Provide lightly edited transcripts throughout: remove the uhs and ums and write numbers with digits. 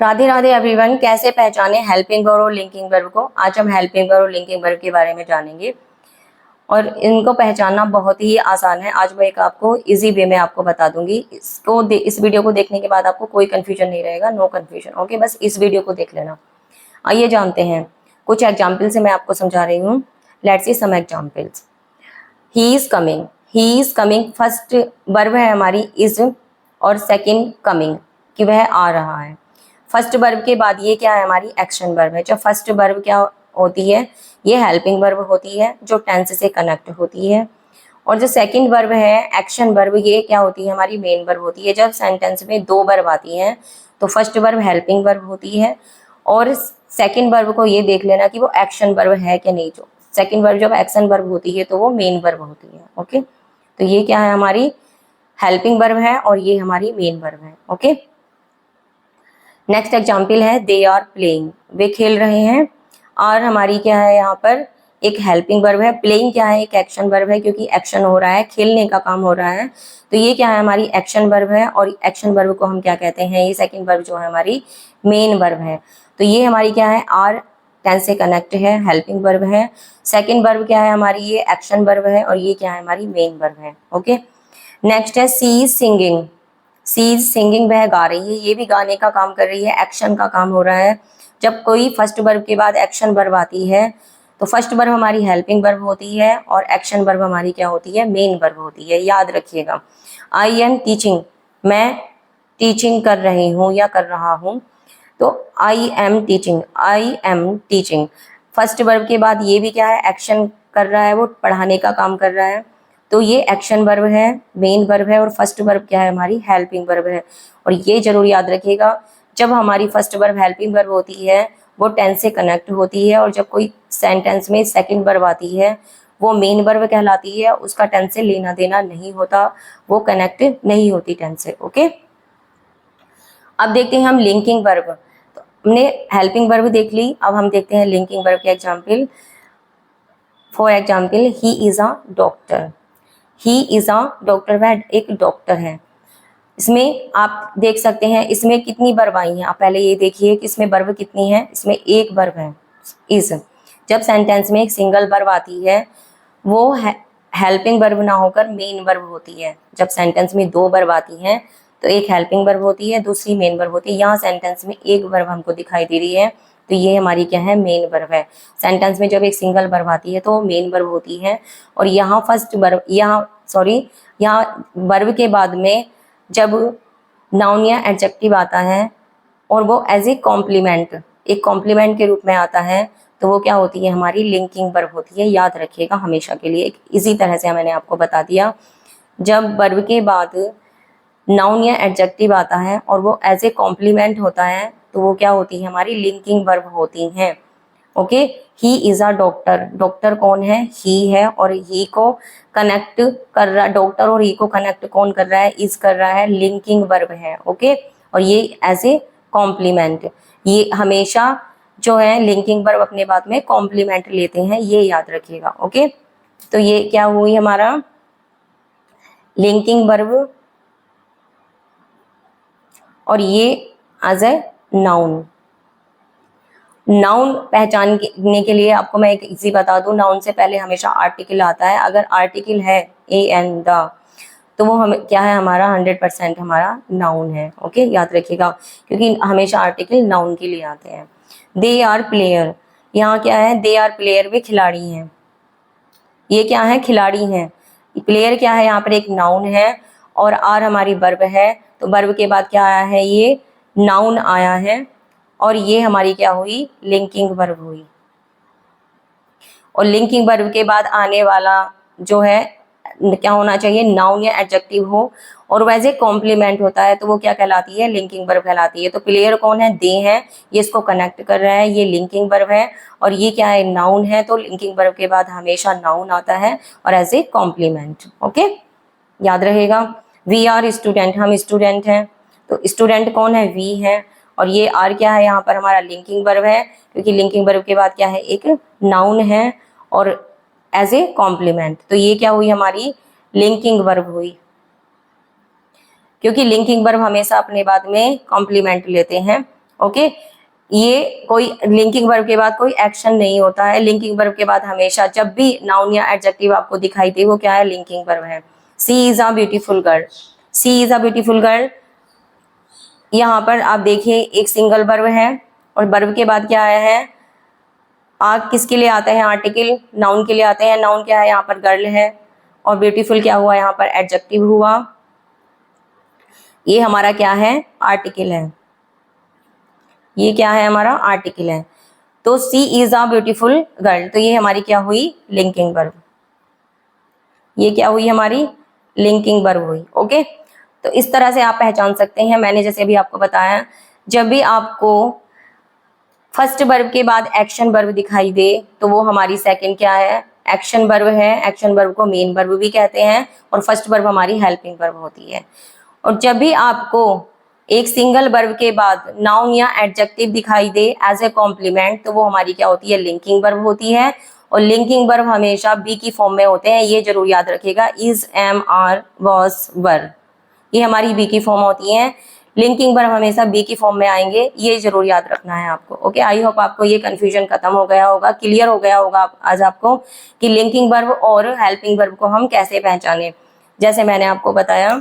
Radhe Radhe everyone. कैसे पहचाने helping verb और लिंकिंग वर्ब को। आज हम हेल्पिंग वर्ब और लिंकिंग वर्ब के बारे में जानेंगे और इनको पहचानना बहुत ही आसान है। आज मैं एक आपको इजी वे में आपको बता दूंगी। इस वीडियो को देखने के बाद आपको कोई कंफ्यूजन नहीं रहेगा, नो कंफ्यूजन। ओके, बस इस वीडियो को देख लेना। आइए जानते हैं, कुछ एग्जाम्पल से मैं आपको समझा रही हूँ। Let's see some examples. He is coming. He is coming first verb है हमारी इज, और सेकंड कमिंग कि वह आ रहा है। फर्स्ट वर्ब के बाद ये क्या है, हमारी एक्शन वर्ब है। जो फर्स्ट वर्ब क्या होती है, ये हेल्पिंग वर्ब होती है जो टेंस से कनेक्ट होती है। और जो सेकंड वर्ब है एक्शन वर्ब, ये क्या होती है, हमारी मेन वर्ब होती है। जब सेंटेंस में दो वर्ब आती हैं तो फर्स्ट वर्ब हेल्पिंग वर्ब होती है और सेकंड वर्ब को ये देख लेना कि वो एक्शन वर्ब है कि नहीं। जो सेकंड वर्ब जब एक्शन वर्ब होती है तो वो मेन वर्ब होती है। ओके, तो ये क्या है, हमारी हेल्पिंग वर्ब है और ये हमारी मेन वर्ब है। ओके, नेक्स्ट एग्जाम्पल है दे आर प्लेइंग। वे खेल रहे हैं। और हमारी क्या है यहाँ पर, एक हेल्पिंग वर्ब है। प्लेइंग क्या है, एक एक्शन वर्ब है क्योंकि एक्शन हो रहा है, खेलने का काम हो रहा है। तो ये क्या है, हमारी एक्शन वर्ब है और एक्शन वर्ब को हम क्या कहते हैं, ये सेकंड वर्ब जो है हमारी मेन वर्ब है। तो ये हमारी क्या है, आर टेंस से कनेक्ट है, हेल्पिंग वर्ब है। सेकंड वर्ब क्या है हमारी, ये एक्शन वर्ब है और ये क्या है, हमारी मेन वर्ब है। ओके, नेक्स्ट है she is singing. She is singing, वह गा रही है। ये भी गाने का काम कर रही है, एक्शन का काम हो रहा है। जब कोई फर्स्ट वर्ब के बाद एक्शन वर्ब आती है तो फर्स्ट वर्ब हमारी हेल्पिंग वर्ब होती है और एक्शन वर्ब हमारी क्या होती है, मेन वर्ब होती है। याद रखिएगा। आई एम टीचिंग, मैं टीचिंग कर रही हूँ या कर रहा हूँ। तो I am teaching, I am teaching first verb के बाद ये भी क्या है, एक्शन कर रहा है, वो पढ़ाने का काम कर रहा है। तो ये एक्शन वर्ब है, मेन वर्ब है और फर्स्ट वर्ब क्या है, हमारी हेल्पिंग वर्ब है। और ये जरूर याद रखिएगा, जब हमारी फर्स्ट वर्ब हेल्पिंग वर्ब होती है वो टेंस से कनेक्ट होती है और जब कोई सेंटेंस में सेकंड वर्ब आती है वो मेन वर्ब कहलाती है। उसका टेंस से लेना देना नहीं होता, वो कनेक्ट नहीं होती टेंस से। ओके, अब देखते हैं हम लिंकिंग वर्ब। तो हमने हेल्पिंग वर्ब देख ली, अब हम देखते हैं लिंकिंग वर्ब के example. For example, he is a doctor. He is a doctor, वह एक डॉक्टर है। इसमें आप देख सकते हैं इसमें कितनी वर्ब आई हैं। आप पहले ये देखिए कि इसमें वर्ब कितनी है, इसमें एक वर्ब है इज। जब सेंटेंस में एक सिंगल वर्ब आती है वो हेल्पिंग वर्ब ना होकर मेन वर्ब होती है। जब सेंटेंस में दो वर्ब आती हैं तो एक हेल्पिंग वर्ब होती है, दूसरी मेन वर्ब होती है। यहाँ सेंटेंस में एक वर्ब हमको दिखाई दे रही है तो ये हमारी क्या है, मेन वर्ब है। सेंटेंस में जब एक सिंगल वर्ब आती है तो मेन वर्ब होती है। और यहाँ फर्स्ट वर्ब, यहाँ वर्ब के बाद में जब नाउन या एडजेक्टिव आता है और वो एज ए कॉम्प्लीमेंट, एक कॉम्प्लीमेंट के रूप में आता है तो वो क्या होती है, हमारी लिंकिंग वर्ब होती है। याद रखिएगा हमेशा के लिए, एक इजी तरह से मैंने आपको बता दिया। जब वर्ब के बाद नाउन या एडजेक्टिव आता है और वो एज ए कॉम्प्लीमेंट होता है तो वो क्या होती है, हमारी लिंकिंग वर्ब होती हैं। Okay, he is a doctor. Doctor कौन है, ही है और ही को कनेक्ट कर रहा, डॉक्टर और ही को कनेक्ट कौन कर रहा है, इज कर रहा है, लिंकिंग वर्ब है। ओके, और ये एज ए कॉम्प्लीमेंट, ये हमेशा जो है लिंकिंग वर्ब अपने बाद में कॉम्प्लीमेंट लेते हैं, ये याद रखिएगा। ओके, तो ये क्या हुई हमारा लिंकिंग वर्ब और ये एज ए नाउन। नाउन पहचानने के लिए आपको मैं एक इजी बता दूं, नाउन से पहले हमेशा आर्टिकल आता है। अगर आर्टिकल है ए एन द तो वो हमें क्या है, हमारा 100% हमारा नाउन है। ओके, याद रखिएगा क्योंकि हमेशा आर्टिकल नाउन के लिए आते हैं। दे आर प्लेयर, यहाँ क्या है, दे आर प्लेयर, वे खिलाड़ी हैं। ये क्या है, खिलाड़ी हैं। प्लेयर क्या है, यहाँ पर एक नाउन है और आर हमारी वर्ब है। तो वर्ब के बाद क्या आया है, ये नाउन आया है और ये हमारी क्या हुई, लिंकिंग वर्ब हुई। और लिंकिंग वर्ब के बाद आने वाला जो है क्या होना चाहिए, नाउन या एडजेक्टिव हो और वैसे कॉम्प्लीमेंट होता है तो वो क्या कहलाती है, लिंकिंग वर्ब कहलाती है। तो प्लेयर कौन है, दे हैं, ये इसको कनेक्ट कर रहा है, ये लिंकिंग वर्ब है। और ये क्या है, नाउन है, तो लिंकिंग वर्ब के बाद हमेशा नाउन आता है और एज ए कॉम्प्लीमेंट। ओके, याद रहेगा। वी आर स्टूडेंट, हम स्टूडेंट हैं। तो स्टूडेंट कौन है, वी है। और ये आर क्या है, यहाँ पर हमारा लिंकिंग वर्ब है क्योंकि लिंकिंग वर्ब के बाद क्या है, एक नाउन है और एज ए कॉम्प्लीमेंट। तो ये क्या हुई, हमारी लिंकिंग वर्ब हुई क्योंकि लिंकिंग वर्ब हमेशा अपने बाद में कॉम्प्लीमेंट लेते हैं। ओके, ये कोई लिंकिंग वर्ब के बाद कोई एक्शन नहीं होता है। लिंकिंग वर्ब के बाद हमेशा जब भी नाउन या एडजेक्टिव आपको दिखाई दे वो क्या है, लिंकिंग वर्ब है। She is a beautiful girl, she is a beautiful girl, यहाँ पर आप देखिए एक सिंगल वर्ब है और वर्ब के बाद क्या आया है, आग किसके लिए आता है, आर्टिकल, नाउन के लिए आते हैं। नाउन क्या है, यहाँ पर गर्ल है, और ब्यूटीफुल क्या हुआ, यहाँ पर एडजेक्टिव हुआ। ये हमारा क्या है, आर्टिकल है, ये क्या है, हमारा आर्टिकल है। तो सी इज अ ब्यूटीफुल गर्ल, तो ये हमारी क्या हुई, लिंकिंग वर्ब। ये क्या हुई, हमारी लिंकिंग वर्ब हुई। ओके, तो इस तरह से आप पहचान सकते हैं। मैंने जैसे अभी आपको बताया, जब भी आपको फर्स्ट वर्ब के बाद एक्शन वर्ब दिखाई दे तो वो हमारी सेकंड क्या है, एक्शन वर्ब है। एक्शन वर्ब को मेन वर्ब भी कहते हैं, और फर्स्ट वर्ब हमारी हेल्पिंग वर्ब होती है। और जब भी आपको एक सिंगल वर्ब के बाद नाउन या एडजेक्टिव दिखाई दे एज ए कॉम्प्लीमेंट तो वो हमारी क्या होती है, लिंकिंग वर्ब होती है। और लिंकिंग वर्ब हमेशा बी की फॉर्म में होते हैं, ये जरूर याद रखिएगा। इज, एम, आर, वॉज, वर, ये हमारी बी की फॉर्म होती है। लिंकिंग वर्ब हमेशा बी की फॉर्म में आएंगे, ये जरूर याद रखना है आपको। ओके, आई होप आपको ये कंफ्यूजन खत्म हो गया होगा, क्लियर हो गया होगा आज आपको कि लिंकिंग वर्ब और हेल्पिंग वर्ब को हम कैसे पहचाने। जैसे मैंने आपको बताया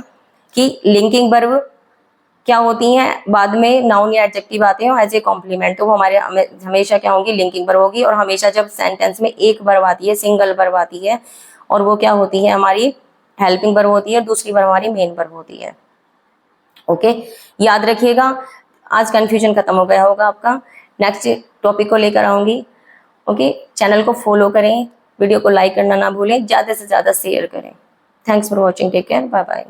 कि लिंकिंग वर्ब क्या होती हैं, बाद में नाउन या एडजेक्टिव आते हैं एज ए कॉम्प्लीमेंट, तो वो हमारे हमेशा क्या होंगी, लिंकिंग वर्ब होगी। और हमेशा जब सेंटेंस में एक वर्ब आती है, सिंगल वर्ब आती है, और वो क्या होती है, हमारी हेल्पिंग वर्ब होती है, दूसरी वर्ब हमारी मेन वर्ब होती है। ओके, याद रखिएगा। आज कंफ्यूजन खत्म हो गया होगा आपका। नेक्स्ट टॉपिक को लेकर आऊंगी। ओके, चैनल को फॉलो करें, वीडियो को लाइक करना ना भूलें, ज़्यादा से ज़्यादा शेयर करें। Thanks for watching, take care, bye bye.